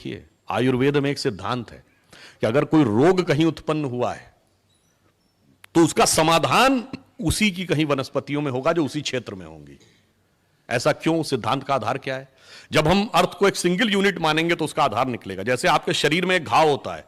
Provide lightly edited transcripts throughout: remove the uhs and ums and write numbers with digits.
देखिए, आयुर्वेद में एक सिद्धांत है कि अगर कोई रोग कहीं उत्पन्न हुआ है तो उसका समाधान उसी की कहीं वनस्पतियों में होगा जो उसी क्षेत्र में होंगी। ऐसा क्यों? सिद्धांत का आधार क्या है? जब हम अर्थ को एक सिंगल यूनिट मानेंगे तो उसका आधार निकलेगा। जैसे आपके शरीर में एक घाव होता है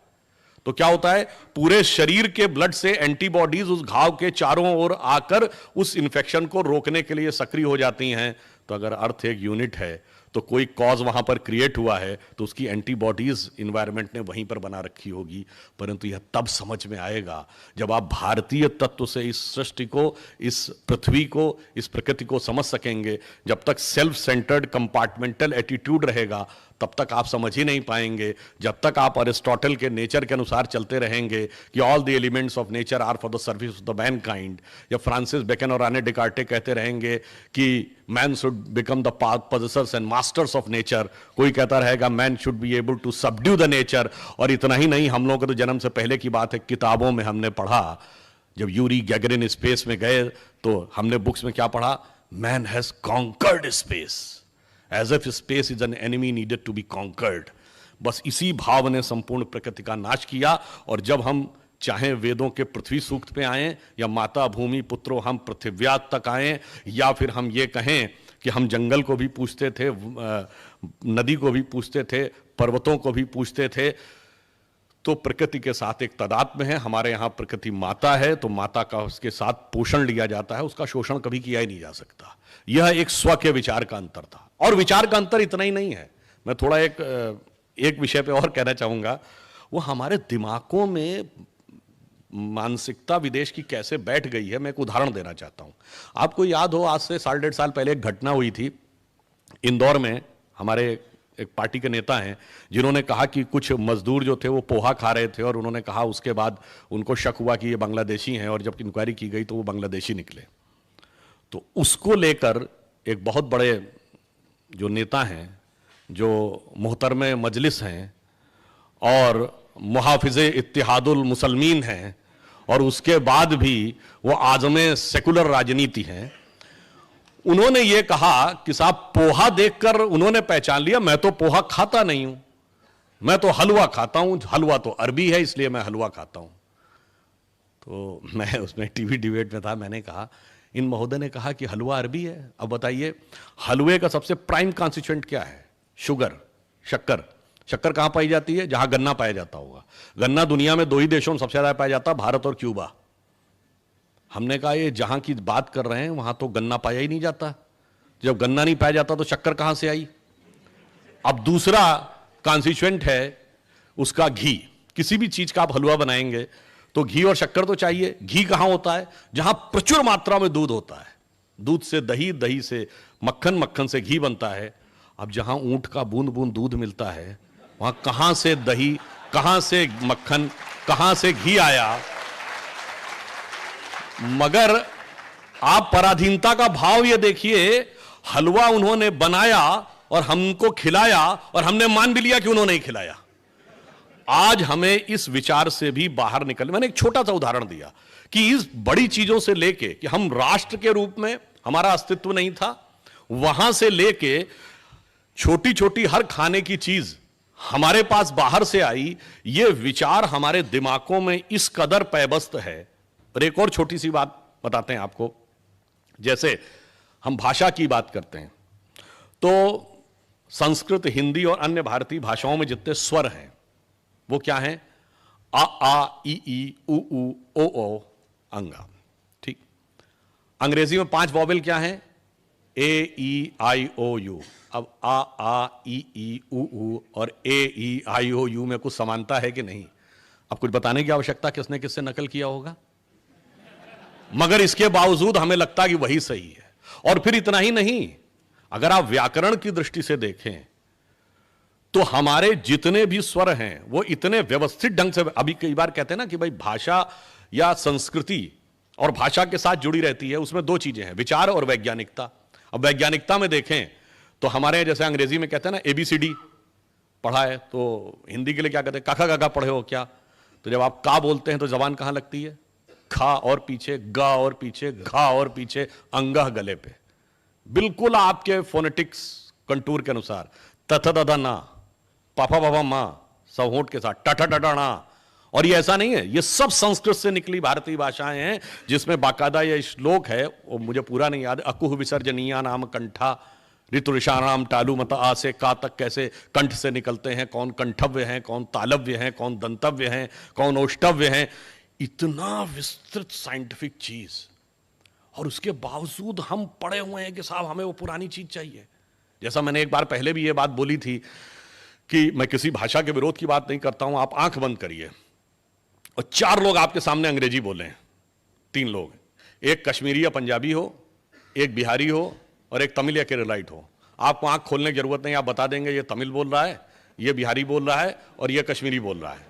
तो क्या होता है, पूरे शरीर के ब्लड से एंटीबॉडीज उस घाव के चारों ओर आकर उस इंफेक्शन को रोकने के लिए सक्रिय हो जाती हैं। तो अगर अर्थ एक यूनिट है तो कोई कॉज वहां पर क्रिएट हुआ है तो उसकी एंटीबॉडीज इन्वायरमेंट ने वहीं पर बना रखी होगी। परंतु यह तब समझ में आएगा जब आप भारतीय तत्व से इस सृष्टि को, इस पृथ्वी को, इस प्रकृति को समझ सकेंगे। जब तक सेल्फ सेंटर्ड कंपार्टमेंटल एटीट्यूड रहेगा तब तक आप समझ ही नहीं पाएंगे। जब तक आप अरिस्टोटल के नेचर के अनुसार चलते रहेंगे कि all the elements of nature are for the service of the mankind, या फ्रांसिस बेकन और राने डिकार्टे कहते रहेंगे कि man should become the possessors and masters of nature, कोई कहता रहेगा man should be able to subdue the nature. और इतना ही नहीं, हम लोगों के तो जन्म से पहले की बात है, किताबों में हमने पढ़ा, जब यूरी गैगरिन स्पेस में गए तो हमने बुक्स में क्या पढ़ा? Man has conquered space, as if space is an enemy needed to be conquered. बस इसी भाव ने संपूर्ण प्रकृति का नाश किया। और जब हम चाहे वेदों के पृथ्वी सूक्त पे आए, या माता भूमि पुत्रो हम पृथिव्यात तक आए, या फिर हम ये कहें कि हम जंगल को भी पूछते थे, नदी को भी पूछते थे, पर्वतों को भी पूछते थे, तो प्रकृति के साथ एक तादात्म्य है। हमारे यहाँ प्रकृति माता है तो माता का उसके साथ पोषण लिया जाता है, उसका शोषण कभी किया ही नहीं जा सकता। यह एक स्व के विचार का अंतर था। और विचार का अंतर इतना ही नहीं है, मैं थोड़ा एक विषय पे और कहना चाहूंगा। वो हमारे दिमागों में मानसिकता विदेश की कैसे बैठ गई है, मैं एक उदाहरण देना चाहता हूं। आपको याद हो, आज से 1.5 साल पहले एक घटना हुई थी इंदौर में। हमारे एक पार्टी के नेता हैं जिन्होंने कहा कि कुछ मजदूर जो थे वो पोहा खा रहे थे, और उन्होंने कहा उसके बाद उनको शक हुआ कि ये बांग्लादेशी हैं, और जब इंक्वायरी की गई तो वो बांग्लादेशी निकले। तो उसको लेकर एक बहुत बड़े जो नेता हैं, जो मोहतरमे मजलिस हैं और मुहाफिज़े इत्तिहादुल मुसलमीन हैं, और उसके बाद भी वो आज़मे सेकुलर राजनीति हैं, उन्होंने ये कहा कि साहब पोहा देखकर उन्होंने पहचान लिया, मैं तो पोहा खाता नहीं हूं, मैं तो हलवा खाता हूं, हलवा तो अरबी है इसलिए मैं हलवा खाता हूं। तो मैं उसमें टीवी डिबेट में था, मैंने कहा, इन महोदय ने कहा कि हलवा अरबी है, अब बताइए हलवे का सबसे प्राइम कॉन्स्टिट्यूएंट क्या है? शुगर, शक्कर। शक्कर कहां पाई जाती है? जहां गन्ना पाया जाता होगा। गन्ना दुनिया में 2 ही देशों में सबसे ज्यादा पाया जाता है, भारत और क्यूबा। हमने कहा ये जहां की बात कर रहे हैं वहां तो गन्ना पाया ही नहीं जाता। जब गन्ना नहीं पाया जाता तो शक्कर कहां से आई? अब दूसरा कॉन्स्टिट्यूएंट है उसका घी। किसी भी चीज का आप हलवा बनाएंगे तो घी और शक्कर तो चाहिए। घी कहां होता है? जहां प्रचुर मात्रा में दूध होता है। दूध से दही, दही से मक्खन, मक्खन से घी बनता है। अब जहां ऊंट का बूंद बूंद दूध मिलता है वहां कहां से दही, कहां से मक्खन, कहां से घी आया? मगर आप पराधीनता का भाव ये देखिए, हलवा उन्होंने बनाया और हमको खिलाया, और हमने मान भी लिया कि उन्होंने ही खिलाया। आज हमें इस विचार से भी बाहर निकल, मैंने एक छोटा सा उदाहरण दिया कि इस बड़ी चीजों से लेके कि हम राष्ट्र के रूप में हमारा अस्तित्व नहीं था, वहां से लेके छोटी छोटी हर खाने की चीज हमारे पास बाहर से आई, ये विचार हमारे दिमागों में इस कदर पैबस्त है। और एक और छोटी सी बात बताते हैं आपको, जैसे हम भाषा की बात करते हैं तो संस्कृत, हिंदी और अन्य भारतीय भाषाओं में जितने स्वर हैं वो क्या हैं? आ, आ, ई, उ, ओ, अंगा। ठीक। अंग्रेजी में 5 वॉवेल क्या हैं? ए, ई, आई, ओ, यू। अब आ, ई, उ और ए, ई, आई, ओ, यू में कुछ समानता है कि नहीं? अब कुछ बताने की आवश्यकता, किसने किससे नकल किया होगा, मगर इसके बावजूद हमें लगता है कि वही सही है। और फिर इतना ही नहीं, अगर आप व्याकरण की दृष्टि से देखें तो हमारे जितने भी स्वर हैं वो इतने व्यवस्थित ढंग से, अभी कई बार कहते हैं ना कि भाई भाषा या संस्कृति और भाषा के साथ जुड़ी रहती है, उसमें 2 चीजें हैं, विचार और वैज्ञानिकता। अब वैज्ञानिकता में देखें तो हमारे जैसे अंग्रेजी में कहते हैं ना ABCD पढ़ा है, तो हिंदी के लिए क्या कहते हैं? काका काका पढ़े हो क्या? तो जब आप का बोलते हैं तो जबान कहां लगती है? खा और पीछे, गा और पीछे, घा और पीछे, अंगह गले पे, बिल्कुल आपके फोनेटिक्स कंटूर के अनुसार। तथा दधा ना, पापा पापा मां सब होंठ के साथ टटा टटाना। और ये ऐसा नहीं है, ये सब संस्कृत से निकली भारतीय भाषाएं हैं, जिसमें बाकायदा ये श्लोक है, वो मुझे पूरा नहीं याद, अकुह विसर्जनीया नाम कंठा ऋतुषाणाम टालू मत आ से का तक कैसे कंठ से निकलते हैं, कौन कंठव्य हैं, कौन तालव्य हैं, कौन दंतव्य हैं, कौन ओष्टव्य हैं। इतना विस्तृत साइंटिफिक चीज, और उसके बावजूद हम पड़े हुए हैं कि साहब हमें वो पुरानी चीज चाहिए। जैसा मैंने एक बार पहले भी ये बात बोली थी कि मैं किसी भाषा के विरोध की बात नहीं करता हूं। आप आंख बंद करिए और 4 लोग आपके सामने अंग्रेजी बोले, 3 लोग, एक कश्मीरी या पंजाबी हो, एक बिहारी हो और एक तमिल या केरलाइट हो। आपको आंख खोलने की जरूरत नहीं, आप बता देंगे ये तमिल बोल रहा है, ये बिहारी बोल रहा है और ये कश्मीरी बोल रहा है।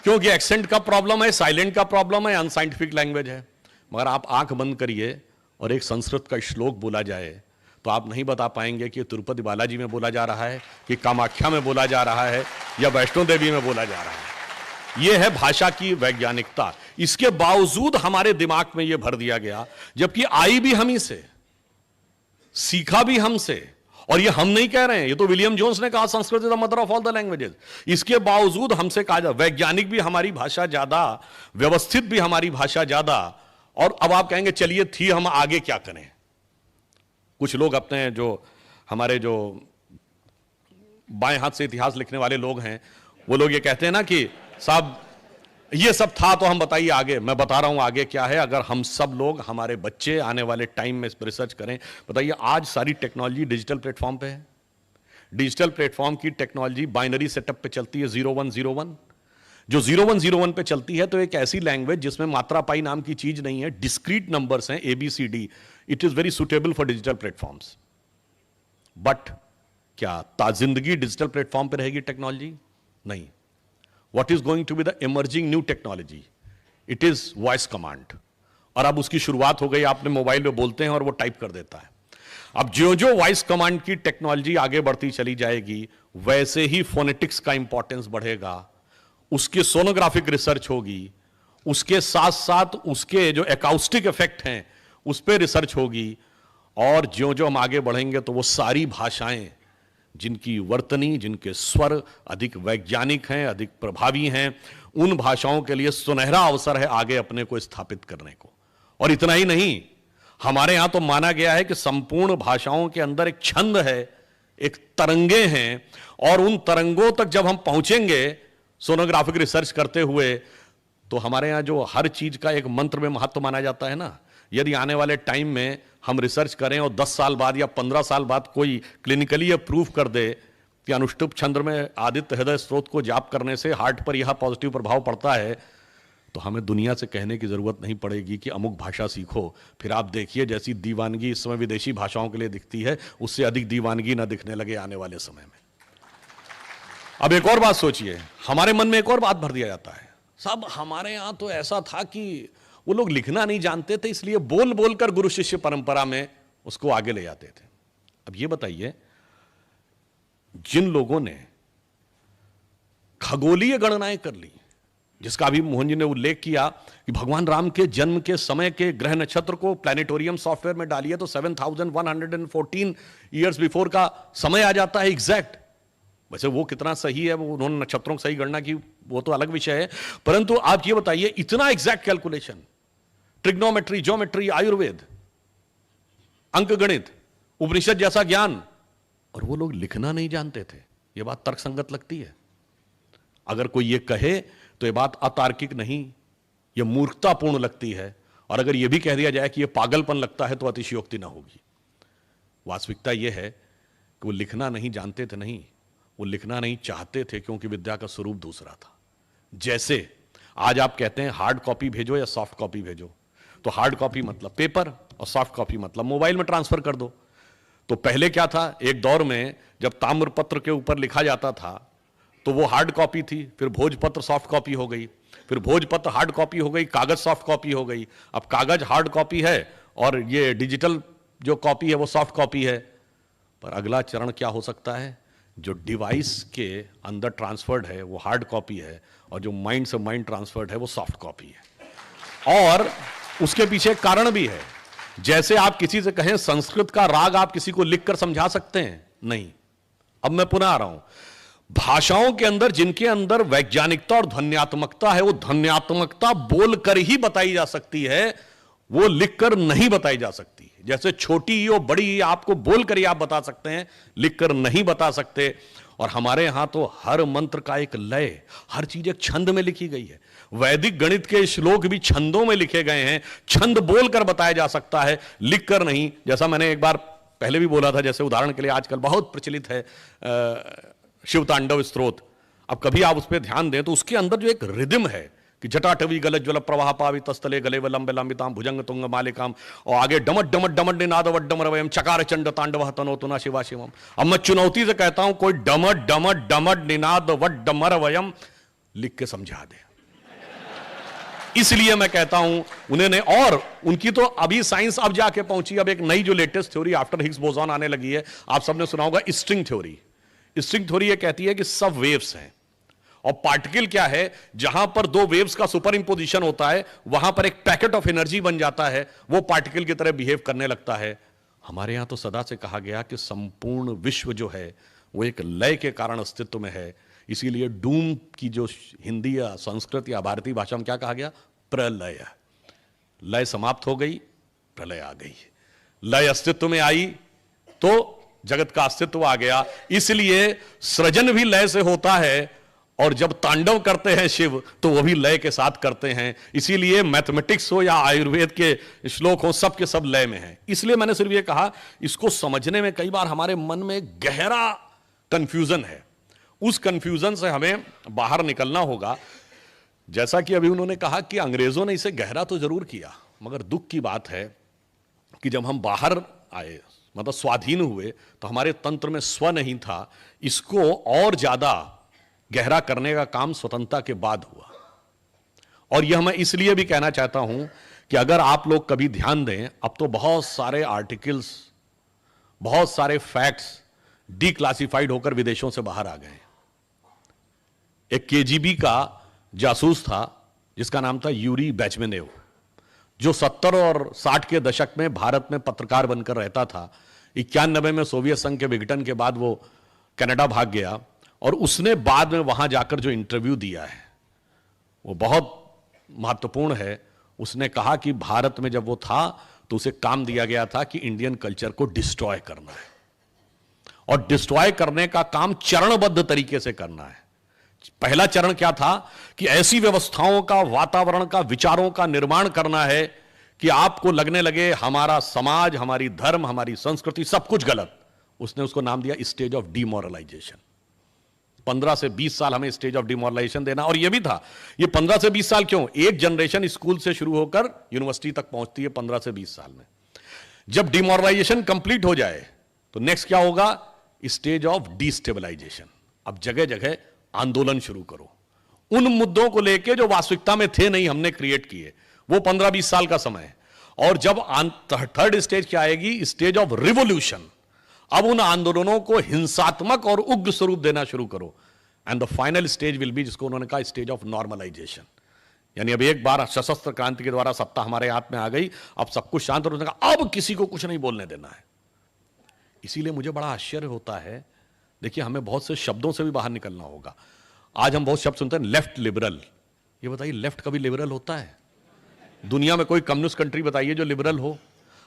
क्योंकि एक्सेंट का प्रॉब्लम है, साइलेंट का प्रॉब्लम है, अनसाइंटिफिक लैंग्वेज है। मगर आप आंख बंद करिए और एक संस्कृत का श्लोक बोला जाए तो आप नहीं बता पाएंगे कि तिरुपति बालाजी में बोला जा रहा है, कि कामाख्या में बोला जा रहा है, या वैष्णो देवी में बोला जा रहा है। यह है भाषा की वैज्ञानिकता। इसके बावजूद हमारे दिमाग में यह भर दिया गया, जबकि आई भी हम ही से, सीखा भी हमसे। और ये हम नहीं कह रहे हैं, ये तो विलियम जोन्स ने कहा, Sanskrit is the mother of all the languages. इसके बावजूद हमसे कहा जाए, वैज्ञानिक भी हमारी भाषा ज्यादा, व्यवस्थित भी हमारी भाषा ज्यादा। और अब आप कहेंगे चलिए थी, हम आगे क्या करें। कुछ लोग अपने जो हमारे जो बाएं हाथ से इतिहास लिखने वाले लोग हैं, वो लोग ये कहते हैं ना कि साहब ये सब था तो हम बताइए आगे। मैं बता रहा हूं आगे क्या है। अगर हम सब लोग, हमारे बच्चे आने वाले टाइम में इस पर रिसर्च करें, बताइए आज सारी टेक्नोलॉजी डिजिटल प्लेटफॉर्म पे है। डिजिटल प्लेटफॉर्म की टेक्नोलॉजी बाइनरी सेटअप पे चलती है, 0101। जो 0101 पे चलती है तो एक ऐसी लैंग्वेज जिसमें मात्रा पाई नाम की चीज नहीं है, डिस्क्रीट नंबर्स हैं ABCD। It is very suitable for digital platforms. But क्या ताजिंदगी डिजिटल प्लेटफॉर्म पे रहेगी टेक्नोलॉजी? नहीं। What is going to be the emerging new technology? It is voice command। और अब उसकी शुरुआत हो गई, आपने मोबाइल में बोलते हैं और वो टाइप कर देता है। अब जो जो वॉइस कमांड की टेक्नोलॉजी आगे बढ़ती चली जाएगी, वैसे ही फोनेटिक्स का इंपॉर्टेंस बढ़ेगा, उसकी सोनोग्राफिक रिसर्च होगी, उसके साथ साथ उसके जो एकॉस्टिक इफेक्ट हैं उस पर रिसर्च होगी। और जो जो हम आगे बढ़ेंगे तो वो सारी भाषाएं जिनकी वर्तनी, जिनके स्वर अधिक वैज्ञानिक हैं, अधिक प्रभावी हैं, उन भाषाओं के लिए सुनहरा अवसर है आगे अपने को स्थापित करने को। और इतना ही नहीं, हमारे यहां तो माना गया है कि संपूर्ण भाषाओं के अंदर एक छंद है, एक तरंगे हैं, और उन तरंगों तक जब हम पहुंचेंगे सोनोग्राफिक रिसर्च करते हुए, तो हमारे यहां जो हर चीज का एक मंत्र में महत्व माना जाता है ना, यदि आने वाले टाइम में हम रिसर्च करें और 10 साल बाद या 15 साल बाद कोई क्लिनिकली यह प्रूव कर दे कि अनुष्टुप छंद में आदित्य हृदय स्रोत को जाप करने से हार्ट पर यह पॉजिटिव प्रभाव पड़ता है, तो हमें दुनिया से कहने की जरूरत नहीं पड़ेगी कि अमुक भाषा सीखो। फिर आप देखिए जैसी दीवानगी इस समय विदेशी भाषाओं के लिए दिखती है, उससे अधिक दीवानगी ना दिखने लगे आने वाले समय में। अब एक और बात सोचिए, हमारे मन में एक और बात भर दिया जाता है, साहब हमारे यहां तो ऐसा था कि वो लोग लिखना नहीं जानते थे, इसलिए बोल बोलकर गुरु शिष्य परंपरा में उसको आगे ले जाते थे। अब ये बताइए, जिन लोगों ने खगोलीय गणनाएं कर ली, जिसका अभी मोहन जी ने उल्लेख किया कि भगवान राम के जन्म के समय के ग्रह नक्षत्र को प्लैनेटोरियम सॉफ्टवेयर में डालिए तो 7114 ईयर्स बिफोर का समय आ जाता है एग्जैक्ट। वैसे वो कितना सही है, वो उन्होंने नक्षत्रों की सही गणना की, वो तो अलग विषय है, परंतु आप ये बताइए इतना exact calculation, trigonometry, geometry, Ayurveda, अंकगणित, उपनिषद जैसा ज्ञान, और वो लोग लिखना नहीं जानते थे। ये बात तर्कसंगत लगती है? अगर कोई ये कहे तो ये बात अतार्किक नहीं, ये मूर्खतापूर्ण लगती है। और अगर ये भी कह दिया जाए कि ये पागलपन लगता है तो अतिशयोक्ति ना होगी। वास्तविकता यह है कि वो लिखना नहीं जानते थे, नहीं, वो लिखना नहीं चाहते थे, क्योंकि विद्या का स्वरूप दूसरा था। जैसे आज आप कहते हैं हार्ड कॉपी भेजो या सॉफ्ट कॉपी भेजो, तो हार्ड कॉपी मतलब पेपर और सॉफ्ट कॉपी मतलब मोबाइल में ट्रांसफर कर दो। तो पहले क्या था, एक दौर में जब ताम्रपत्र के ऊपर लिखा जाता था तो वो हार्ड कॉपी थी, फिर भोजपत्र सॉफ्ट कॉपी हो गई, फिर भोजपत्र हार्ड कॉपी हो गई, कागज सॉफ्ट कॉपी हो गई। अब कागज हार्ड कॉपी है और ये डिजिटल जो कॉपी है वो सॉफ्ट कॉपी है। पर अगला चरण क्या हो सकता है, जो डिवाइस के अंदर ट्रांसफर्ड है वो हार्ड कॉपी है, और जो माइंड से माइंड ट्रांसफर्ड है वो सॉफ्ट कॉपी है। और उसके पीछे कारण भी है। जैसे आप किसी से कहें संस्कृत का राग आप किसी को लिखकर समझा सकते हैं? नहीं। अब मैं पुनः आ रहा हूं, भाषाओं के अंदर जिनके अंदर वैज्ञानिकता और ध्वन्यात्मकता है, वो ध्वन्यात्मकता बोलकर ही बताई जा सकती है, वो लिखकर नहीं बताई जा सकती। जैसे छोटी ई और बड़ी ई आपको बोलकर ही आप बता सकते हैं, लिखकर नहीं बता सकते। और हमारे यहां तो हर मंत्र का एक लय, हर चीज एक छंद में लिखी गई है। वैदिक गणित के श्लोक भी छंदों में लिखे गए हैं, छंद बोलकर बताया जा सकता है, लिखकर नहीं। जैसा मैंने एक बार पहले भी बोला था, जैसे उदाहरण के लिए आजकल बहुत प्रचलित है शिव तांडव स्तोत्र। अब कभी आप उस पर ध्यान दें तो उसके अंदर जो एक रिदम है कि जटाटवी गलत ज्वल प्रवाह पावि तस्तले गले लंबे लंबिताम भुजंग तुंग मालिकाम, और आगे डमट डमट डमट निनाद वड्डमर वयम चकार चंड तांडव तनोतुना शिवा शिवम। अब मैं चुनौती से कहता हूं, कोई डमट डमट डमट निनाद वड्डमर वयम लिख के समझा दे। इसलिए मैं कहता हूं उन्होंने, और उनकी तो अभी साइंस अब जाके पहुंची। अब एक नई जो latest theory after Higgs boson आने लगी है, आप सबने सुना होगा स्ट्रिंग थ्योरी। स्ट्रिंग थ्योरी ये कहती है कि सब वेव्स हैं और पार्टिकल क्या है, जहां पर दो वेव्स का सुपर इंपोजिशन होता है वहां पर एक पैकेट ऑफ एनर्जी बन जाता है, वो पार्टिकल की तरह बिहेव करने लगता है। हमारे यहां तो सदा से कहा गया कि संपूर्ण विश्व जो है वो एक लय के कारण अस्तित्व में है। इसीलिए डूम की जो हिंदी या संस्कृत या भारतीय भाषा में क्या कहा गया, प्रलय। लय समाप्त हो गई, प्रलय आ गई। लय अस्तित्व में आई तो जगत का अस्तित्व आ गया। इसलिए सृजन भी लय से होता है, और जब तांडव करते हैं शिव तो वो भी लय के साथ करते हैं। इसीलिए मैथमेटिक्स हो या आयुर्वेद के श्लोक हो, सब के सब लय में है। इसलिए मैंने सिर्फ ये कहा, इसको समझने में कई बार हमारे मन में गहरा कंफ्यूजन है, उस कंफ्यूजन से हमें बाहर निकलना होगा। जैसा कि अभी उन्होंने कहा कि अंग्रेजों ने इसे गहरा तो जरूर किया, मगर दुख की बात है कि जब हम बाहर आए, मतलब स्वाधीन हुए, तो हमारे तंत्र में स्व नहीं था। इसको और ज्यादा गहरा करने का काम स्वतंत्रता के बाद हुआ। और यह मैं इसलिए भी कहना चाहता हूं कि अगर आप लोग कभी ध्यान दें, अब तो बहुत सारे आर्टिकल्स, बहुत सारे फैक्ट्स डिक्लासिफाइड होकर विदेशों से बाहर आ गए। एक केजीबी का जासूस था जिसका नाम था यूरी बेचमेनेव, जो 70 और 60 के दशक में भारत में पत्रकार बनकर रहता था। 91 में सोवियत संघ के विघटन के बाद वो कनाडा भाग गया, और उसने बाद में वहां जाकर जो इंटरव्यू दिया है वो बहुत महत्वपूर्ण है। उसने कहा कि भारत में जब वो था तो उसे काम दिया गया था कि इंडियन कल्चर को डिस्ट्रॉय करना है, और डिस्ट्रॉय करने का काम चरणबद्ध तरीके से करना है। पहला चरण क्या था कि ऐसी व्यवस्थाओं का, वातावरण का, विचारों का निर्माण करना है कि आपको लगने लगे हमारा समाज, हमारी धर्म, हमारी संस्कृति सब कुछ गलत। उसने उसको नाम दिया स्टेज ऑफ डिमोरलाइजेशन। 15 से 20 साल हमें स्टेज ऑफ डिमोरलाइजेशन देना। और यह भी था, ये 15 से 20 साल क्यों, एक जनरेशन स्कूल से शुरू होकर यूनिवर्सिटी तक पहुंचती है 15 से 20 साल में। जब डिमोरलाइजेशन कंप्लीट हो जाए तो नेक्स्ट क्या होगा, स्टेज ऑफ डिस्टेबलाइजेशन। अब जगह जगह आंदोलन शुरू करो उन मुद्दों को लेके जो वास्तविकता में थे नहीं, हमने क्रिएट किए। वो 15-20 साल का समय है। और जब थर्ड स्टेज क्या आएगी, स्टेज ऑफ रिवोल्यूशन। अब उन आंदोलनों को हिंसात्मक और उग्र स्वरूप देना शुरू करो। And the final stage will be, जिसको उन्होंने कहा स्टेज ऑफ नॉर्मलाइजेशन। यानी अब एक बार सशस्त्र क्रांति के द्वारा सत्ता हमारे हाथ में आ गई, अब सब कुछ शांत, और उन्होंने कहा अब किसी को कुछ नहीं बोलने देना है। इसीलिए मुझे बड़ा आश्चर्य होता है, देखिए हमें बहुत से शब्दों से भी बाहर निकलना होगा। आज हम बहुत शब्द सुनते हैं, लेफ्ट लिबरल। ये बताइए, लेफ्ट कभी लिबरल होता है? दुनिया में कोई कम्युनिस्ट कंट्री बताइए जो लिबरल हो।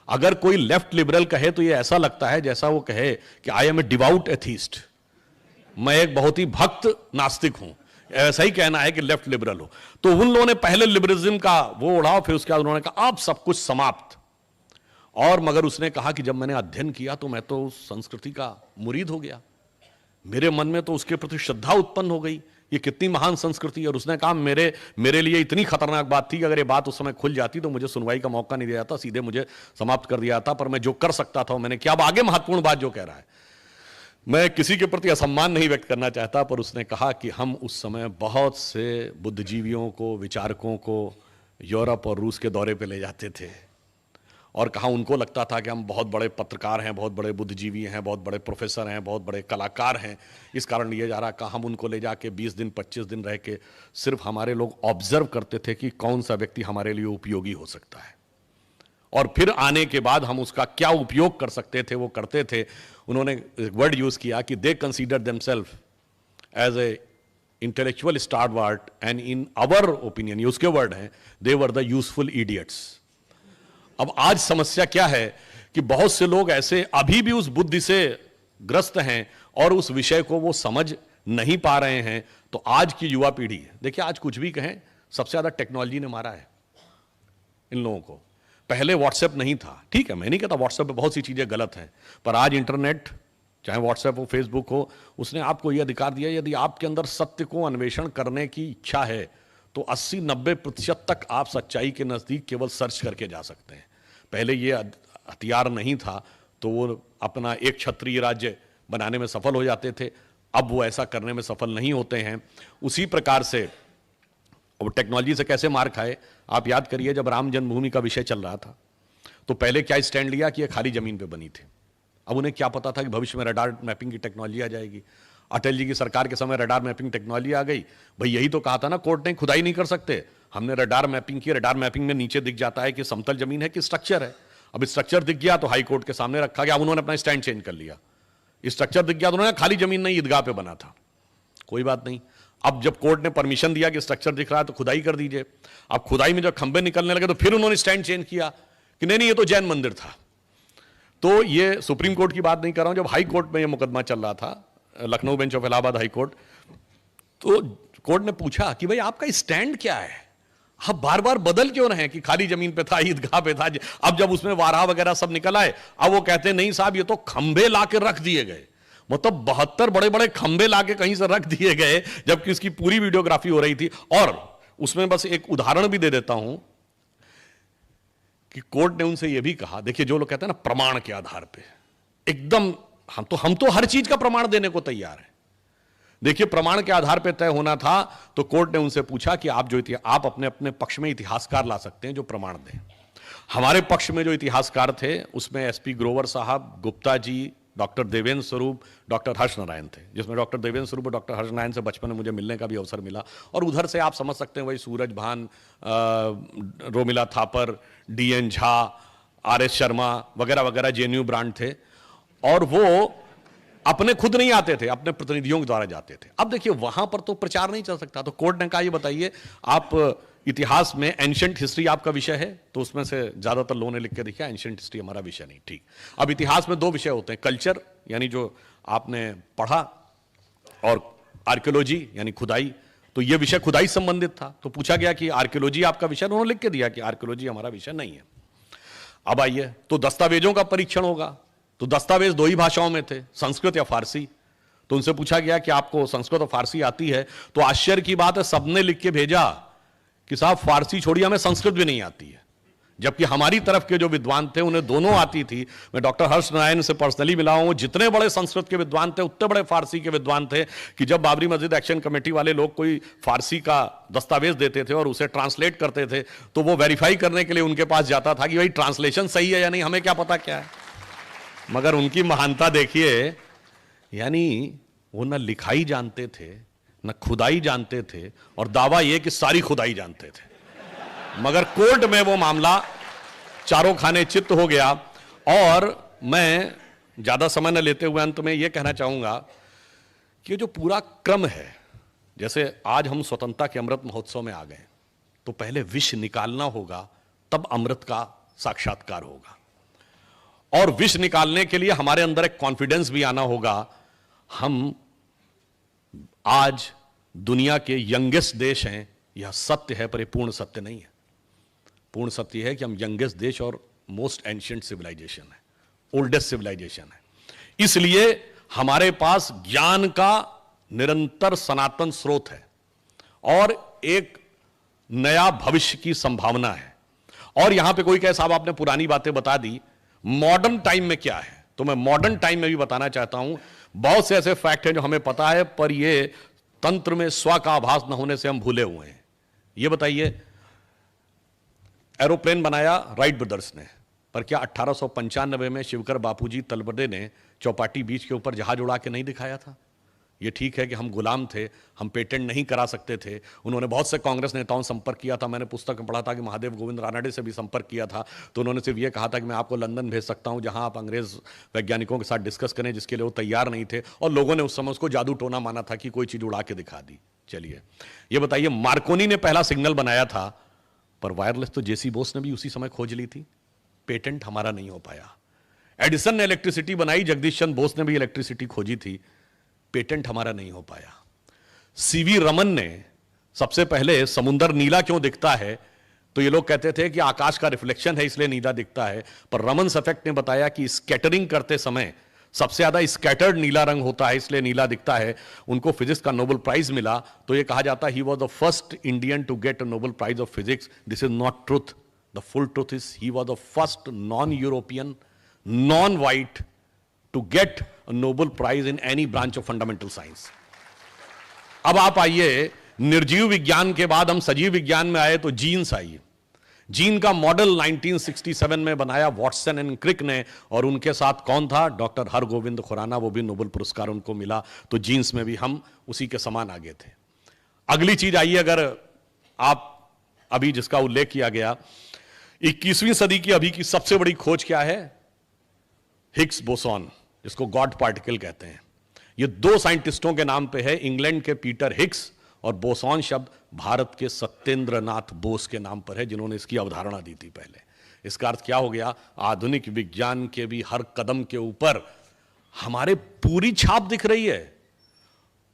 अगर कोई लेफ्ट लिबरल कहे तो ये ऐसा लगता है जैसा वो कहे कि I am a devout atheist, मैं एक बहुत ही भक्त नास्तिक हूं। ऐसा ही कहना है कि लेफ्ट लिबरल हो। तो उन लोगों ने पहले लिबरलिज्म का वो उड़ाओ, फिर उसके बाद उन्होंने कहा अब सब कुछ समाप्त। और मगर उसने कहा कि जब मैंने अध्ययन किया तो मैं तो उस संस्कृति का मुरीद हो गया, मेरे मन में तो उसके प्रति श्रद्धा उत्पन्न हो गई, ये कितनी महान संस्कृति है। और उसने कहा मेरे लिए इतनी खतरनाक बात थी कि अगर ये बात उस समय खुल जाती तो मुझे सुनवाई का मौका नहीं दिया जाता, सीधे मुझे समाप्त कर दिया जाता। पर मैं जो कर सकता था मैंने किया। अब आगे महत्वपूर्ण बात जो कह रहा है, मैं किसी के प्रति असम्मान नहीं व्यक्त करना चाहता, पर उसने कहा कि हम उस समय बहुत से बुद्धिजीवियों को, विचारकों को यूरोप और रूस के दौरे पर ले जाते थे, और कहा उनको लगता था कि हम बहुत बड़े पत्रकार हैं, बहुत बड़े बुद्धिजीवी हैं, बहुत बड़े प्रोफेसर हैं, बहुत बड़े कलाकार हैं, इस कारण लिए जा रहा। कहा हम उनको ले जाके 20 दिन 25 दिन रह के सिर्फ हमारे लोग ऑब्जर्व करते थे कि कौन सा व्यक्ति हमारे लिए उपयोगी हो सकता है, और फिर आने के बाद हम उसका क्या उपयोग कर सकते थे वो करते थे। उन्होंने एक वर्ड यूज किया कि they consider themselves as a intellectual stalwart and in our opinion, ये उसके वर्ड हैं, they were the useful idiots. अब आज समस्या क्या है कि बहुत से लोग ऐसे अभी भी उस बुद्धि से ग्रस्त हैं और उस विषय को वो समझ नहीं पा रहे हैं। तो आज की युवा पीढ़ी, देखिए आज कुछ भी कहें, सबसे ज्यादा टेक्नोलॉजी ने मारा है इन लोगों को। पहले व्हाट्सएप नहीं था, ठीक है, मैं नहीं कहता व्हाट्सएप पे बहुत सी चीजें गलत हैं, पर आज इंटरनेट, चाहे व्हाट्सएप हो, फेसबुक हो, उसने आपको यह अधिकार दिया, यदि आपके अंदर सत्य को अन्वेषण करने की इच्छा है तो 80-90% तक आप सच्चाई के नजदीक केवल सर्च करके जा सकते हैं। पहले ये हथियार नहीं था तो वो अपना एक क्षत्रिय राज्य बनाने में सफल हो जाते थे, अब वो ऐसा करने में सफल नहीं होते हैं। उसी प्रकार से अब टेक्नोलॉजी से कैसे मार खाए, आप याद करिए जब राम जन्मभूमि का विषय चल रहा था तो पहले क्या स्टैंड लिया कि ये खाली जमीन पे बनी थी। अब उन्हें क्या पता था कि भविष्य में रडार मैपिंग की टेक्नोलॉजी आ जाएगी। अटल जी की सरकार के समय रडार मैपिंग टेक्नोलॉजी आ गई। भाई यही तो कहा था ना कोर्ट ने, खुदाई नहीं कर सकते, हमने रडार मैपिंग की, रडार मैपिंग में नीचे दिख जाता है कि समतल जमीन है कि स्ट्रक्चर है। अब स्ट्रक्चर दिख गया तो हाई कोर्ट के सामने रखा गया, अब उन्होंने अपना स्टैंड चेंज कर लिया। स्ट्रक्चर दिख गया तो उन्होंने खाली जमीन नहीं, ईदगाह पे बना था, कोई बात नहीं। अब जब कोर्ट ने परमिशन दिया कि स्ट्रक्चर दिख रहा है तो खुदाई कर दीजिए। अब खुदाई में जब खंबे निकलने लगे तो फिर उन्होंने स्टैंड चेंज किया कि नहीं ये तो जैन मंदिर था। तो ये सुप्रीम कोर्ट की बात नहीं कर रहा हूं, जब हाई कोर्ट में ये मुकदमा चल रहा था, Lucknow bench of Allahabad high court, तो कोर्ट ने पूछा कि भाई आपका स्टैंड क्या है, आप बार बार बदल क्यों रहे हैं कि खाली जमीन पे था, ईदगाह पे था। अब जब उसमें वारहा वगैरह सब निकल आए, अब वो कहते नहीं साहब ये तो खंबे लाके रख दिए गए, मतलब 72 बड़े बड़े खंबे लाके कहीं से रख दिए गए, जबकि इसकी पूरी वीडियोग्राफी हो रही थी। और उसमें बस एक उदाहरण भी दे देता हूं कि कोर्ट ने उनसे यह भी कहा, देखिए जो लोग कहते हैं ना प्रमाण के आधार पे, एकदम हम तो हर चीज का प्रमाण देने को तैयार है। देखिए प्रमाण के आधार पे तय होना था तो कोर्ट ने उनसे पूछा कि आप अपने अपने पक्ष में इतिहासकार ला सकते हैं जो प्रमाण दें। हमारे पक्ष में जो इतिहासकार थे उसमें एसपी ग्रोवर साहब, गुप्ता जी, डॉक्टर देवेंद्र स्वरूप, डॉक्टर हर्ष नारायण थे, जिसमें डॉक्टर देवेंद्र स्वरूप और डॉक्टर हर्ष नारायण से बचपन में मुझे मिलने का भी अवसर मिला। और उधर से आप समझ सकते हैं वही सूरज भान, रोमिला थापर, डीएन झा, आरएस शर्मा वगैरह वगैरह जेएनयू ब्रांड थे। और वो अपने खुद नहीं आते थे, अपने प्रतिनिधियों के द्वारा जाते थे। अब देखिए वहां पर तो प्रचार नहीं चल सकता, तो कोर्ट ने कहा ये बताइए आप इतिहास में एंशिएंट हिस्ट्री आपका विषय है, तो उसमें से ज्यादातर लोगों ने लिख के दिखा एंशिएंट हिस्ट्री हमारा विषय नहीं। ठीक, अब इतिहास में दो विषय होते हैं, कल्चर यानी जो आपने पढ़ा, और आर्कियोलॉजी यानी खुदाई। तो ये विषय खुदाई संबंधित था, तो पूछा गया कि आर्कियोलॉजी आपका विषय, उन्होंने लिख के दिया कि आर्कियोलॉजी हमारा विषय नहीं है। अब आइए तो दस्तावेजों का परीक्षण होगा, तो दस्तावेज दो ही भाषाओं में थे, संस्कृत या फारसी। तो उनसे पूछा गया कि आपको संस्कृत और फारसी आती है, तो आश्चर्य की बात है सबने लिख के भेजा कि साहब फारसी छोड़िए हमें संस्कृत भी नहीं आती है, जबकि हमारी तरफ के जो विद्वान थे उन्हें दोनों आती थी। मैं डॉक्टर हर्ष नारायण से पर्सनली मिला हूं, जितने बड़े संस्कृत के विद्वान थे उतने बड़े फारसी के विद्वान थे कि जब बाबरी मस्जिद एक्शन कमेटी वाले लोग कोई फारसी का दस्तावेज देते थे और उसे ट्रांसलेट करते थे तो वो वेरीफाई करने के लिए उनके पास जाता था कि भाई ट्रांसलेशन सही है या नहीं, हमें क्या पता क्या है। मगर उनकी महानता देखिए, यानी वो न लिखाई जानते थे न खुदाई जानते थे, और दावा ये कि सारी खुदाई जानते थे। मगर कोर्ट में वो मामला चारों खाने चित्त हो गया। और मैं ज्यादा समय न लेते हुए अंत में यह कहना चाहूंगा कि जो पूरा क्रम है, जैसे आज हम स्वतंत्रता के अमृत महोत्सव में आ गए, तो पहले विष निकालना होगा, तब अमृत का साक्षात्कार होगा। और विष निकालने के लिए हमारे अंदर एक कॉन्फिडेंस भी आना होगा। हम आज दुनिया के यंगेस्ट देश हैं, यह सत्य है, पर यह पूर्ण सत्य नहीं है। पूर्ण सत्य है कि हम यंगेस्ट देश और मोस्ट एंशिएंट सिविलाइजेशन है, ओल्डेस्ट सिविलाइजेशन है। इसलिए हमारे पास ज्ञान का निरंतर सनातन स्रोत है और एक नया भविष्य की संभावना है। और यहां पे कोई कहे साहब आपने पुरानी बातें बता दी, मॉडर्न टाइम में क्या है, तो मैं मॉडर्न टाइम में भी बताना चाहता हूं। बहुत से ऐसे फैक्ट हैं जो हमें पता है, पर ये तंत्र में स्व का आभास न होने से हम भूले हुए हैं। ये बताइए, एरोप्लेन बनाया राइट ब्रदर्स ने, पर क्या 1895 में शिवकर बापूजी तलबदे ने चौपाटी बीच के ऊपर जहाज उड़ा के नहीं दिखाया था? ये ठीक है कि हम गुलाम थे, हम पेटेंट नहीं करा सकते थे। उन्होंने बहुत से कांग्रेस नेताओं से संपर्क किया था। मैंने पुस्तक में पढ़ा था कि महादेव गोविंद रानडे से भी संपर्क किया था, तो उन्होंने सिर्फ ये कहा था कि मैं आपको लंदन भेज सकता हूं जहां आप अंग्रेज वैज्ञानिकों के साथ डिस्कस करें, जिसके लिए वो तैयार नहीं थे। और लोगों ने उस समय उसको जादू टोना माना था कि कोई चीज उड़ा के दिखा दी। चलिए ये बताइए, मार्कोनी ने पहला सिग्नल बनाया था, पर वायरलेस तो जेसी बोस ने भी उसी समय खोज ली थी। पेटेंट हमारा नहीं हो पाया। एडिसन ने इलेक्ट्रिसिटी बनाई, जगदीश चंद्र बोस ने भी इलेक्ट्रिसिटी खोजी थी, पेटेंट हमारा नहीं हो पाया। सीवी रमन ने सबसे पहले समुंदर नीला क्यों दिखता है, तो ये लोग कहते थे कि आकाश का रिफ्लेक्शन है इसलिए नीला दिखता है, पर रमन्स इफेक्ट ने बताया कि स्कैटरिंग करते समय सबसे ज्यादा स्कैटर्ड नीला रंग होता है, इसलिए नीला दिखता है। उनको फिजिक्स का नोबेल प्राइज मिला, तो ये कहा जाता है he was the first Indian to get a Nobel prize of physics. This is not truth. The full truth is he was the first non European, non white to get a Nobel prize in any branch of fundamental science. अब आप आइए, निर्जीव विज्ञान के बाद हम सजीव विज्ञान में आए तो जीन्स आई। जीन का मॉडल 1967 में बनाया वॉटसन एंड क्रिक ने, और उनके साथ कौन था? डॉक्टर हरगोविंद खुराना, वो भी नोबेल पुरस्कार उनको मिला। तो जीन्स में भी हम उसी के समान आगे थे। अगली चीज आइए, अगर आप अभी जिसका उल्लेख किया गया, 21वीं सदी की अभी की सबसे बड़ी खोज क्या है? हिग्स बोसॉन, जिसको गॉड पार्टिकल कहते हैं। ये दो साइंटिस्टों के नाम पे है, इंग्लैंड के पीटर हिग्स, और बोसॉन शब्द भारत के सत्येंद्र नाथ बोस के नाम पर है, जिन्होंने इसकी अवधारणा दी थी पहले। इसका अर्थ क्या हो गया? आधुनिक विज्ञान के भी हर कदम के ऊपर हमारे पूरी छाप दिख रही है,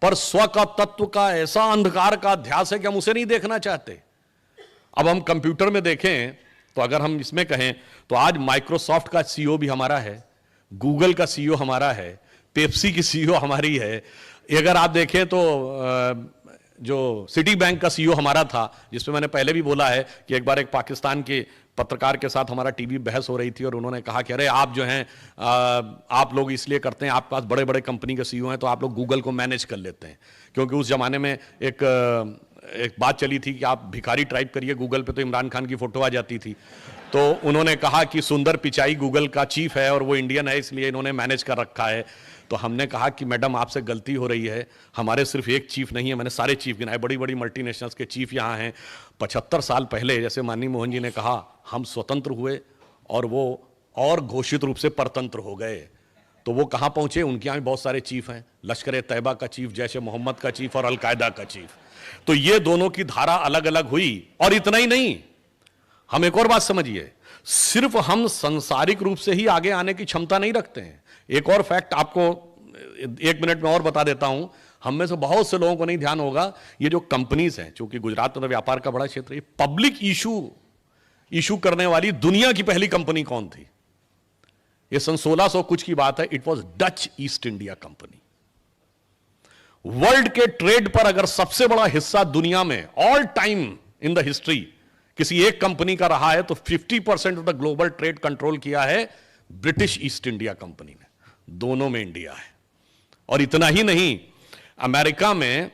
पर स्व का तत्व का ऐसा अंधकार का अध्यास है कि हम उसे नहीं देखना चाहते। अब हम कंप्यूटर में देखें तो अगर हम इसमें कहें तो आज माइक्रोसॉफ्ट का सीईओ भी हमारा है, गूगल का सीईओ हमारा है, पेप्सी की सीईओ हमारी है। अगर आप देखें तो जो सिटी बैंक का सीईओ हमारा था, जिसमें मैंने पहले भी बोला है कि एक बार एक पाकिस्तान के पत्रकार के साथ हमारा टीवी बहस हो रही थी, और उन्होंने कहा कि अरे आप जो हैं आप लोग इसलिए करते हैं, आपके पास बड़े बड़े कंपनी के सीईओ हैं, तो आप लोग गूगल को मैनेज कर लेते हैं। क्योंकि उस जमाने में एक बात चली थी कि आप भिखारी टाइप करिए गूगल पे तो इमरान खान की फोटो आ जाती थी। तो उन्होंने कहा कि सुंदर पिचाई गूगल का चीफ है और वो इंडियन है, इसलिए इन्होंने मैनेज कर रखा है। तो हमने कहा कि मैडम आपसे गलती हो रही है, हमारे सिर्फ एक चीफ नहीं है, मैंने सारे चीफ गिनाए, बड़ी बड़ी मल्टीनेशनल्स के चीफ यहाँ हैं। 75 साल पहले, जैसे माननीय मोहन जी ने कहा, हम स्वतंत्र हुए और वो और घोषित रूप से परतंत्र हो गए। तो वो कहाँ पहुंचे? उनके यहाँ भी बहुत सारे चीफ हैं, लश्कर तैयबा का चीफ, जैश मोहम्मद का चीफ और अलकायदा का चीफ। तो ये दोनों की धारा अलग अलग हुई। और इतना ही नहीं, हम एक और बात समझिए, सिर्फ हम सांसारिक रूप से ही आगे आने की क्षमता नहीं रखते हैं। एक और फैक्ट आपको 1 मिनट में और बता देता हूं, हम में से बहुत से लोगों को नहीं ध्यान होगा, ये जो कंपनीज हैं, चूंकि गुजरात में व्यापार का बड़ा क्षेत्र है, पब्लिक इशू करने वाली दुनिया की पहली कंपनी कौन थी? ये सन 1600 कुछ की बात है, it was Dutch east India company. World के ट्रेड पर अगर सबसे बड़ा हिस्सा दुनिया में all time in the history किसी एक कंपनी का रहा है, तो 50% of the global trade control किया है ब्रिटिश ईस्ट इंडिया कंपनी ने। दोनों में इंडिया है। और इतना ही नहीं, अमेरिका में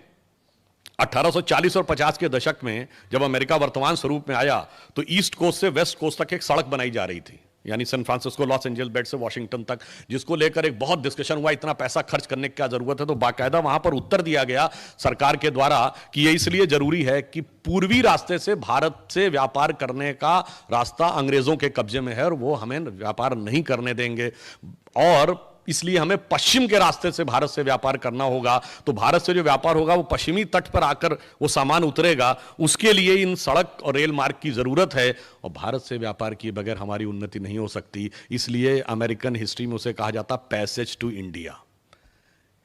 1840 और 50 के दशक में जब अमेरिका वर्तमान स्वरूप में आया, तो ईस्ट कोस्ट से वेस्ट कोस्ट तक एक सड़क बनाई जा रही थी, यानी सैन फ्रांसिस्को, लॉस एंजल्स बेड से वॉशिंगटन तक, जिसको लेकर एक बहुत डिस्कशन हुआ, इतना पैसा खर्च करने की क्या जरूरत है। तो बाकायदा वहां पर उत्तर दिया गया सरकार के द्वारा कि यह इसलिए जरूरी है कि पूर्वी रास्ते से भारत से व्यापार करने का रास्ता अंग्रेजों के कब्जे में है और वो हमें व्यापार नहीं करने देंगे, और इसलिए हमें पश्चिम के रास्ते से भारत से व्यापार करना होगा। तो भारत से जो व्यापार होगा वो पश्चिमी तट पर आकर वो सामान उतरेगा, उसके लिए इन सड़क और रेल मार्ग की जरूरत है, और भारत से व्यापार किए बगैर हमारी उन्नति नहीं हो सकती। इसलिए अमेरिकन हिस्ट्री में उसे कहा जाता पैसेज टू इंडिया।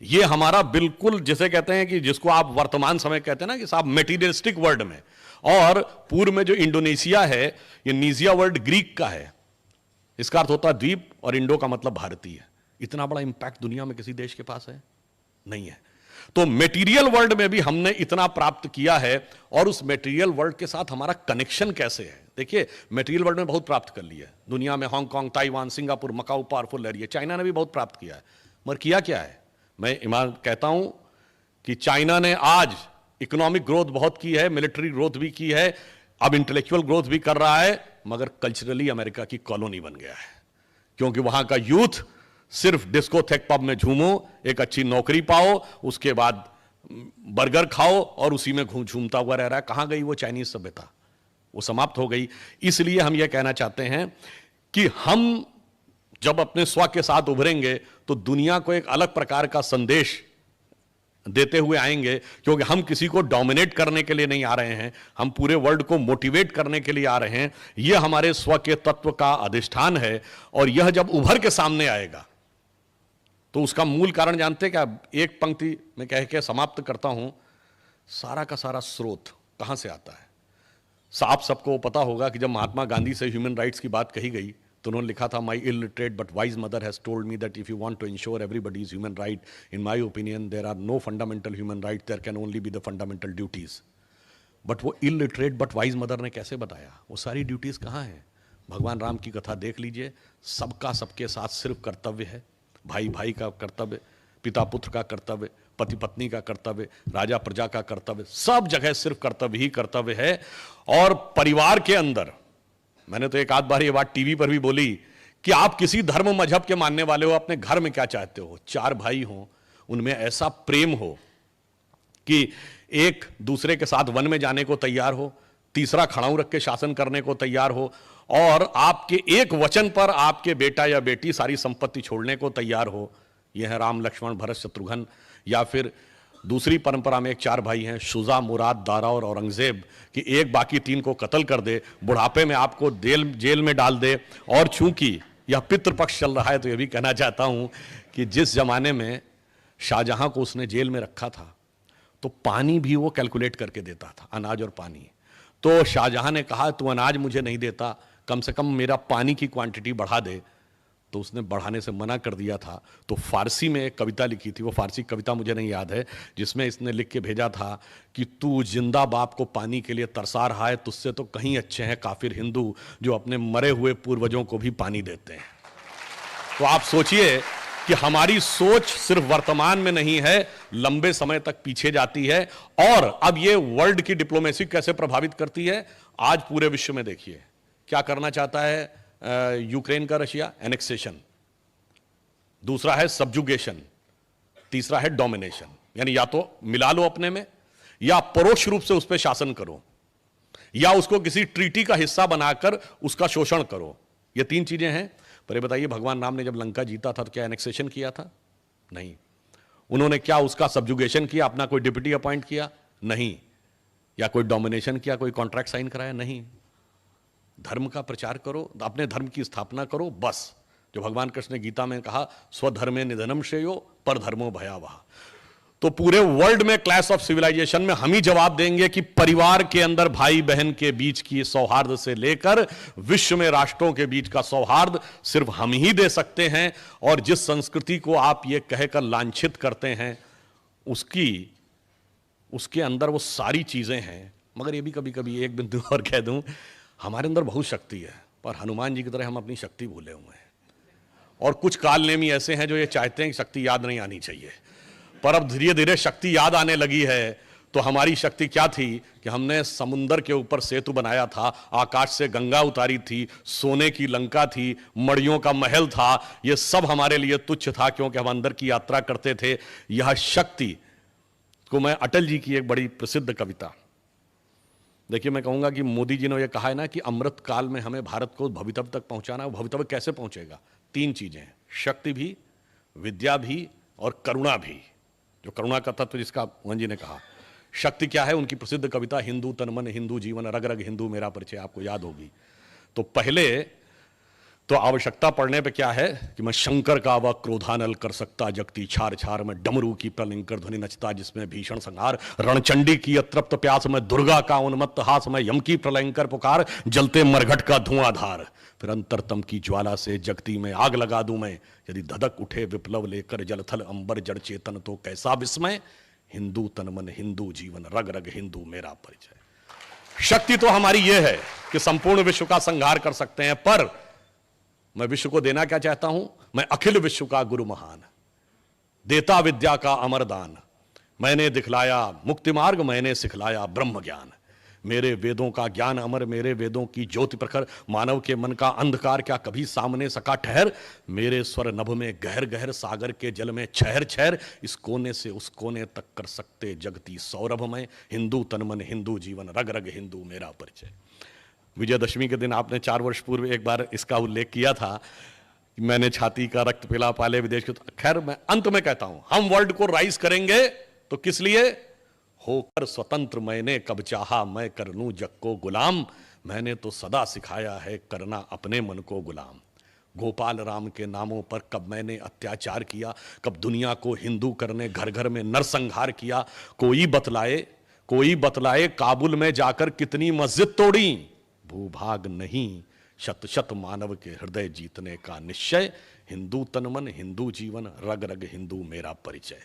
ये हमारा बिल्कुल, जिसे कहते हैं कि जिसको आप वर्तमान समय कहते हैं ना कि साहब मेटीरियलिस्टिक वर्ल्ड में, और पूर्व में जो इंडोनेशिया है, ये नीजिया वर्ल्ड ग्रीक का है, इसका अर्थ होता है द्वीप, और इंडो का मतलब भारतीय। इतना बड़ा इंपैक्ट दुनिया में किसी देश के पास है नहीं है। तो मेटीरियल वर्ल्ड में भी हमने इतना प्राप्त किया है, और उस मेटीरियल वर्ल्ड के साथ हमारा कनेक्शन कैसे है? देखिए, मेटीरियल वर्ल्ड में बहुत प्राप्त कर लिया है दुनिया में, Hong Kong, Taiwan, Singapore, Macau powerful area, China ने भी बहुत प्राप्त किया है। मगर किया क्या है? मैं ईमान कहता हूं कि चाइना ने आज इकोनॉमिक ग्रोथ बहुत की है, मिलिट्री ग्रोथ भी की है, अब इंटेलेक्चुअल ग्रोथ भी कर रहा है, मगर कल्चरली अमेरिका की कॉलोनी बन गया है, क्योंकि वहां का यूथ सिर्फ डिस्कोथेक पब में झूमो, एक अच्छी नौकरी पाओ, उसके बाद बर्गर खाओ और उसी में झूमता हुआ रह रहा है। कहां गई वो चाइनीज सभ्यता? वो समाप्त हो गई। इसलिए हम यह कहना चाहते हैं कि हम जब अपने स्व के साथ उभरेंगे तो दुनिया को एक अलग प्रकार का संदेश देते हुए आएंगे, क्योंकि हम किसी को डोमिनेट करने के लिए नहीं आ रहे हैं, हम पूरे वर्ल्ड को मोटिवेट करने के लिए आ रहे हैं। यह हमारे स्व के तत्व का अधिष्ठान है और यह जब उभर के सामने आएगा तो उसका मूल कारण जानते हैं क्या? एक पंक्ति में कह के समाप्त करता हूं, सारा का सारा स्रोत कहां से आता है? आप सबको पता होगा कि जब महात्मा गांधी से ह्यूमन राइट्स की बात कही गई तो उन्होंने लिखा था, my illiterate but wise mother has told me that if you want to ensure everybody's human right, in my opinion there are no fundamental human right, there can only be the fundamental duties. But वो illiterate but wise mother ने कैसे बताया? वो सारी duties कहाँ हैं? भगवान राम की कथा देख लीजिए, सबका सबके साथ सिर्फ कर्तव्य है, भाई भाई का कर्तव्य, पिता पुत्र का कर्तव्य, पति पत्नी का कर्तव्य, राजा प्रजा का कर्तव्य, सब जगह सिर्फ कर्तव्य ही कर्तव्य है। और परिवार के अंदर, मैंने तो एक आध बार ये बात टीवी पर भी बोली कि आप किसी धर्म मजहब के मानने वाले हो, अपने घर में क्या चाहते हो? 4 भाई हो, उनमें ऐसा प्रेम हो कि एक दूसरे के साथ वन में जाने को तैयार हो, तीसरा खड़ाऊ रख के शासन करने को तैयार हो, और आपके एक वचन पर आपके बेटा या बेटी सारी संपत्ति छोड़ने को तैयार हो। यह है राम लक्ष्मण भरत शत्रुघ्न। या फिर दूसरी परंपरा में एक 4 भाई हैं, शुजा, मुराद, दारा और औरंगजेब, कि एक बाकी 3 को कत्ल कर दे, बुढ़ापे में आपको जेल में डाल दे। और चूंकि यह पितृपक्ष चल रहा है तो यह भी कहना चाहता हूं कि जिस जमाने में शाहजहां को उसने जेल में रखा था तो पानी भी वो कैलकुलेट करके देता था, अनाज और पानी। तो शाहजहां ने कहा, तू अनाज मुझे नहीं देता, कम से कम मेरा पानी की क्वांटिटी बढ़ा दे। तो उसने बढ़ाने से मना कर दिया था। तो फारसी में एक कविता लिखी थी, वो फारसी कविता मुझे नहीं याद है, जिसमें इसने लिख के भेजा था कि तू जिंदा बाप को पानी के लिए तरसा रहा है, तुझसे तो कहीं अच्छे हैं काफिर हिंदू जो अपने मरे हुए पूर्वजों को भी पानी देते हैं। तो आप सोचिए कि हमारी सोच सिर्फ वर्तमान में नहीं है, लंबे समय तक पीछे जाती है। और अब ये वर्ल्ड की डिप्लोमेसी कैसे प्रभावित करती है? आज पूरे विश्व में देखिए क्या करना चाहता है यूक्रेन का रशिया, एनेक्सेशन। दूसरा है सबजुगेशन, तीसरा है डोमिनेशन। यानी या तो मिला लो अपने में, या परोक्ष रूप से उस पर शासन करो, या उसको किसी ट्रीटी का हिस्सा बनाकर उसका शोषण करो। ये 3 चीजें हैं। पर ये बताइए, भगवान राम ने जब लंका जीता था तो क्या एनेक्सेशन किया था? नहीं। उन्होंने क्या उसका सबजुगेशन किया, अपना कोई डिप्टी अपॉइंट किया? नहीं। या कोई डोमिनेशन किया, कोई कॉन्ट्रैक्ट साइन कराया? नहीं। धर्म का प्रचार करो, अपने धर्म की स्थापना करो, बस। जो भगवान कृष्ण ने गीता में कहा, स्वधर्मे निधनम श्रेयो पर धर्मो भयावह। तो पूरे वर्ल्ड में क्लैश ऑफ सिविलाइजेशन में हम ही जवाब देंगे कि परिवार के अंदर भाई बहन के बीच की सौहार्द से लेकर विश्व में राष्ट्रों के बीच का सौहार्द सिर्फ हम ही दे सकते हैं। और जिस संस्कृति को आप ये कहकर लांछित करते हैं, उसके अंदर वो सारी चीजें हैं। मगर ये भी कभी कभी एक बिंदु और कह दूं, हमारे अंदर बहुत शक्ति है, पर हनुमान जी की तरह हम अपनी शक्ति भूले हुए हैं। और कुछ कालनेमी ऐसे हैं जो ये चाहते हैं कि शक्ति याद नहीं आनी चाहिए, पर अब धीरे धीरे शक्ति याद आने लगी है। तो हमारी शक्ति क्या थी कि हमने समुंदर के ऊपर सेतु बनाया था, आकाश से गंगा उतारी थी, सोने की लंका थी, मड़ियों का महल था। ये सब हमारे लिए तुच्छ था क्योंकि हम अंदर की यात्रा करते थे। यह शक्ति को मैं अटल जी की एक बड़ी प्रसिद्ध कविता, देखिए, मैं कहूंगा कि मोदी जी ने यह कहा है ना कि अमृत काल में हमें भारत को भवितव्य तक पहुंचाना है। भवितव्य कैसे पहुंचेगा? 3 चीजें हैं, शक्ति भी, विद्या भी और करुणा भी। जो करुणा का तत्व जिसका मोहन जी ने कहा। शक्ति क्या है? उनकी प्रसिद्ध कविता हिंदू तन मन हिंदू जीवन, रग रग हिंदू मेरा परिचय, आपको याद होगी। तो पहले तो आवश्यकता पड़ने पे क्या है कि मैं शंकर का वह क्रोधानल कर सकता जगती छार छार में, डमरू की प्रलंकर ध्वनि नचता जिसमें भीषण संहार, रणचंडी की अतृप्त प्यास में, दुर्गा का उन्मत्त हास में, यम की प्रलंकर पुकार, जलते मरघट का धुआंधार, फिर अंतरतम की ज्वाला से जगती में आग लगा दूं मैं, यदि धधक उठे विप्लव लेकर जलथल अंबर जड़ चेतन तो कैसा विस्मय, हिंदू तन मन हिंदू जीवन, रग रग हिंदू मेरा परिचय। शक्ति तो हमारी यह है कि संपूर्ण विश्व का संहार कर सकते हैं, पर मैं विश्व को देना क्या चाहता हूं? मैं अखिल विश्व का गुरु महान, देता विद्या का अमरदान, मैंने दिखलाया मुक्ति मार्ग, मैंने सिखलाया ब्रह्म ज्ञान, मेरे वेदों का ज्ञान अमर, मेरे वेदों की ज्योति प्रखर, मानव के मन का अंधकार क्या कभी सामने सका ठहर, मेरे स्वर नभ में गहर गहर, सागर के जल में छहर छहर, इस कोने से उस कोने तक कर सकते जगती सौरभ में, हिंदू तन मन हिंदू जीवन, रग रग हिंदू मेरा परिचय। विजयदशमी के दिन आपने 4 वर्ष पूर्व एक बार इसका उल्लेख किया था, मैंने छाती का रक्त पिला पाले विदेश के। खैर, मैं अंत में कहता हूं, हम वर्ल्ड को राइज करेंगे तो किस लिए? होकर स्वतंत्र मैंने कब चाहा, मैं कर लूं जग को गुलाम, मैंने तो सदा सिखाया है करना अपने मन को गुलाम। गोपाल राम के नामों पर कब मैंने अत्याचार किया, कब दुनिया को हिंदू करने घर घर में नरसंहार किया, कोई बतलाए काबुल में जाकर कितनी मस्जिद तोड़ी, भूभाग नहीं शत शत मानव के हृदय जीतने का निश्चय, हिंदू तन मन हिंदू जीवन, रग रग हिंदू मेरा परिचय।